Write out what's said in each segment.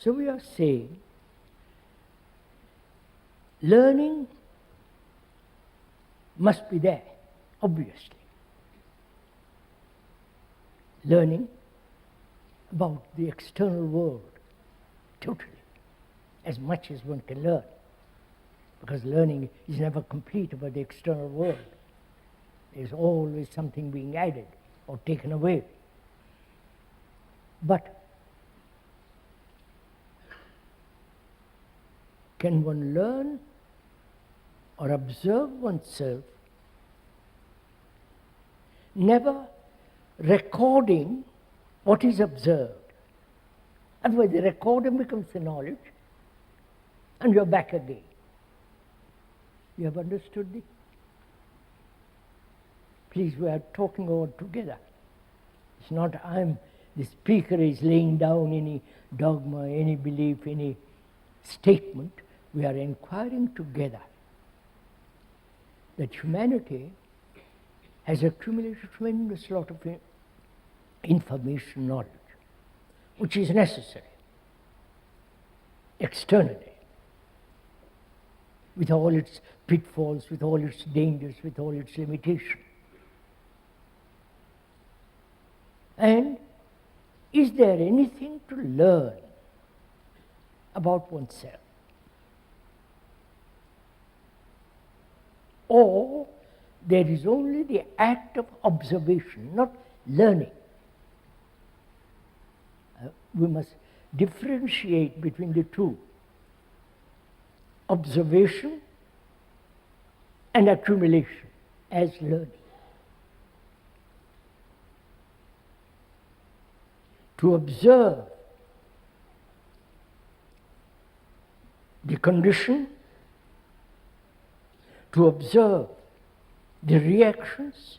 So we are saying learning must be there, obviously. Learning about the external world, totally, as much as one can learn. Because learning is never complete about the external world. There's always something being added or taken away. But can one learn or observe oneself, never recording what is observed? Otherwise the recording becomes the knowledge and you're back again. You have understood this? Please, we are talking all together. It's not the speaker is laying down any dogma, any belief, any statement. We are inquiring together that humanity has accumulated a tremendous lot of information, knowledge, which is necessary externally, with all its pitfalls, with all its dangers, with all its limitations. And is there anything to learn about oneself? Or there is only the act of observation, not learning. We must differentiate between the two. Observation and accumulation as learning. To observe the condition, to observe the reactions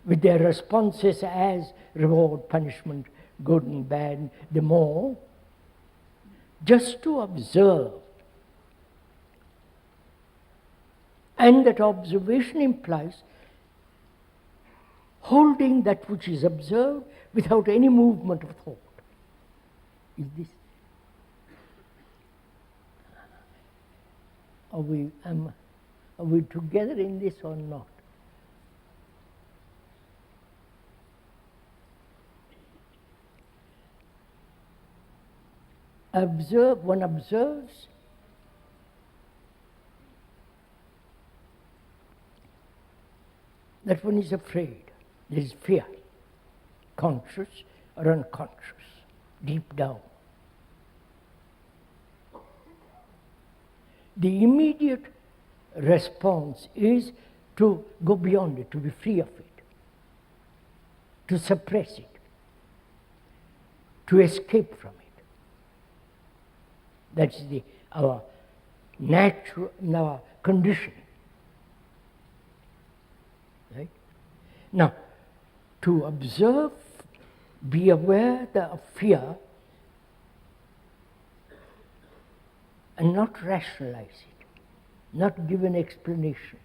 with their responses as reward, punishment, good and bad, the more, just to observe. And that observation implies holding that which is observed without any movement of thought. Is this? Are we together in this or not? One observes that one is afraid. There is fear, conscious or unconscious, deep down. The immediate response is to go beyond it, to be free of it, to suppress it, to escape from it. That's our natural, our condition. Right? Now, to observe, be aware of fear, and not rationalize it, not give an explanation,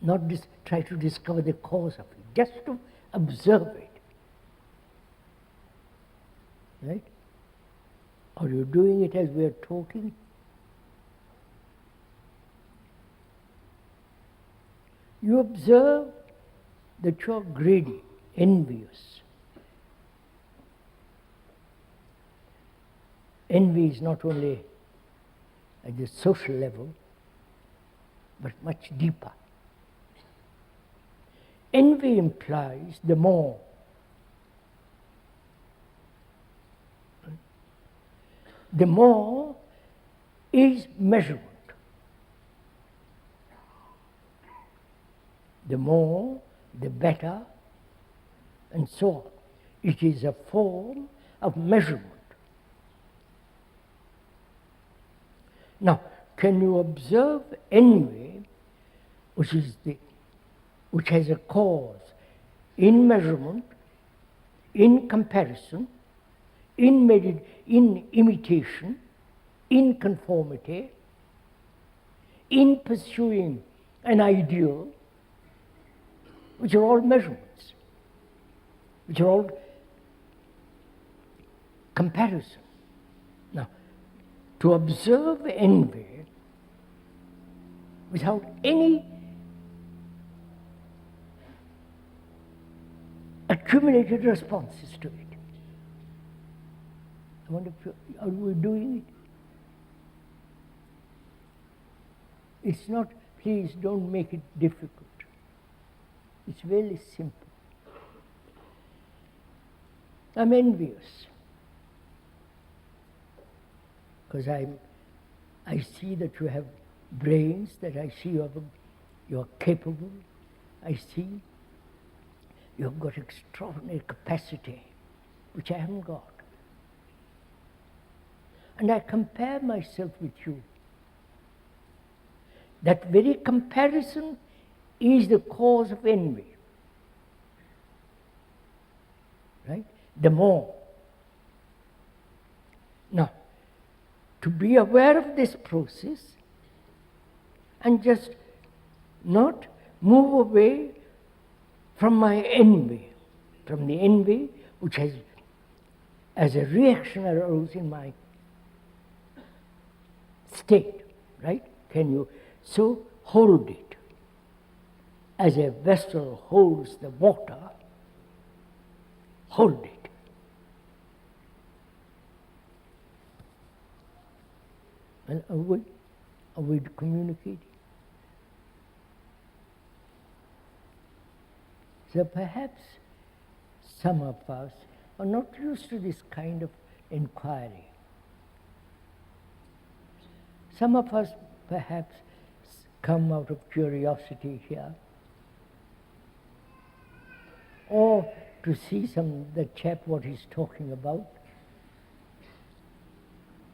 not try to discover the cause of it, just to observe it. Right? Are you doing it as we are talking? You observe that you are greedy, envious. Envy is not only at the social level, but much deeper. Envy implies the more. The more is measurement. The more, the better, and so on. It is a form of measurement. Now, can you observe envy, which has a cause in measurement, in comparison, in imitation, in conformity, in pursuing an ideal, which are all measurements. which are all comparison. Now, to observe envy without any accumulated responses to it. I wonder, are we doing it? It's not, please don't make it difficult. It's very simple. I'm envious because I see that you have brains, that I see you're capable. I see you've got extraordinary capacity, which I haven't got. And I compare myself with you. That very comparison is the cause of envy. Right? The more. Now, to be aware of this process and just not move away from my envy, from the envy which has, as a reaction, arose in my state, right? Can you so hold it as a vessel holds the water? Hold it. And avoid communicating. So perhaps some of us are not used to this kind of inquiry. Some of us perhaps come out of curiosity here, or to see the chap what he's talking about,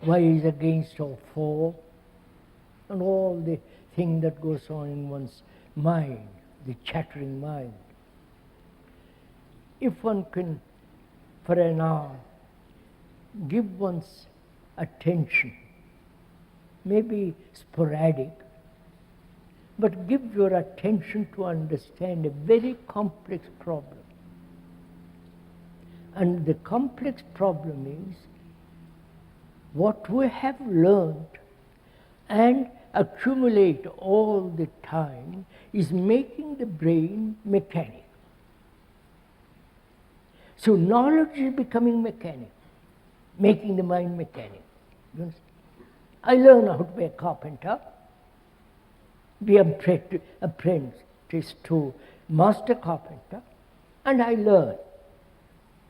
why he's against or for, and all the thing that goes on in one's mind, the chattering mind. If one can, for an hour, give one's attention, maybe sporadic, but give your attention to understand a very complex problem. And the complex problem is what we have learned and accumulate all the time is making the brain mechanical. So knowledge is becoming mechanical, making the mind mechanical. You understand? I learn how to be a carpenter, be apprentice to master carpenter, and I learn.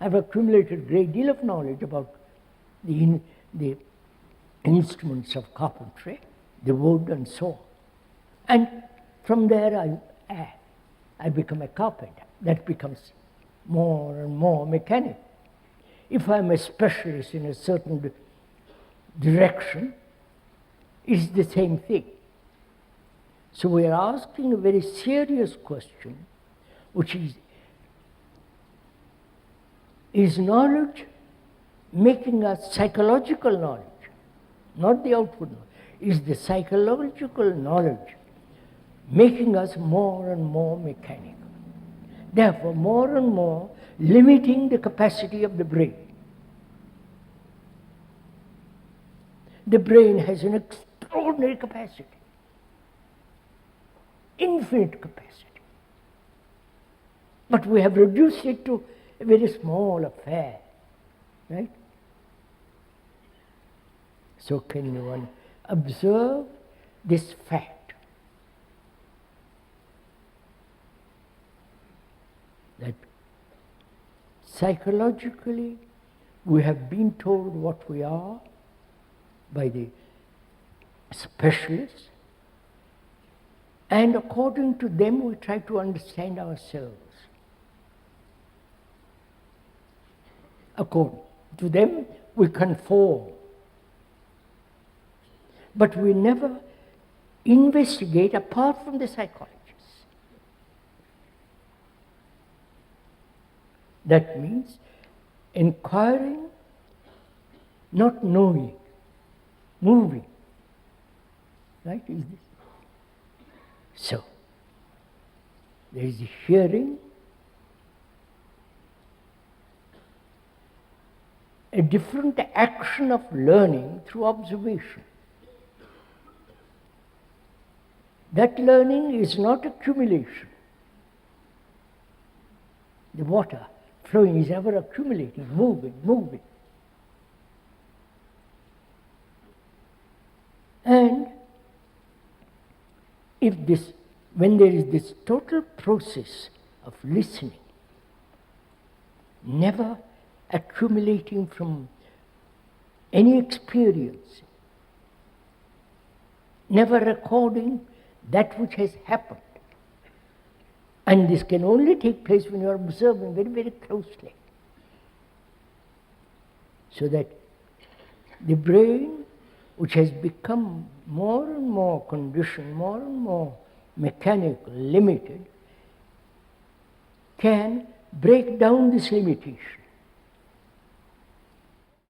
I've accumulated a great deal of knowledge about the instruments of carpentry, the wood and so on. And from there I become a carpenter. That becomes more and more mechanical. If I'm a specialist in a certain direction, it's the same thing. So we are asking a very serious question, which is knowledge making us psychological knowledge, not the outward knowledge, is the psychological knowledge making us more and more mechanical. Therefore, more and more limiting the capacity of the brain. The brain has an extraordinary capacity, infinite capacity. But we have reduced it to a very small affair, right? So can one observe this fact that psychologically we have been told what we are by the specialists, and according to them we try to understand ourselves. According to them we conform, but we never investigate apart from the psychologists. That means inquiring, not knowing, moving. Right? Is this? So, there is hearing, a different action of learning through observation. That learning is not accumulation. The water flowing is ever accumulating, moving, moving. And when there is this total process of listening, never accumulating from any experience, never recording that which has happened. And this can only take place when you are observing very, very closely. So that the brain, which has become more and more conditioned, more and more mechanical, limited, can break down this limitation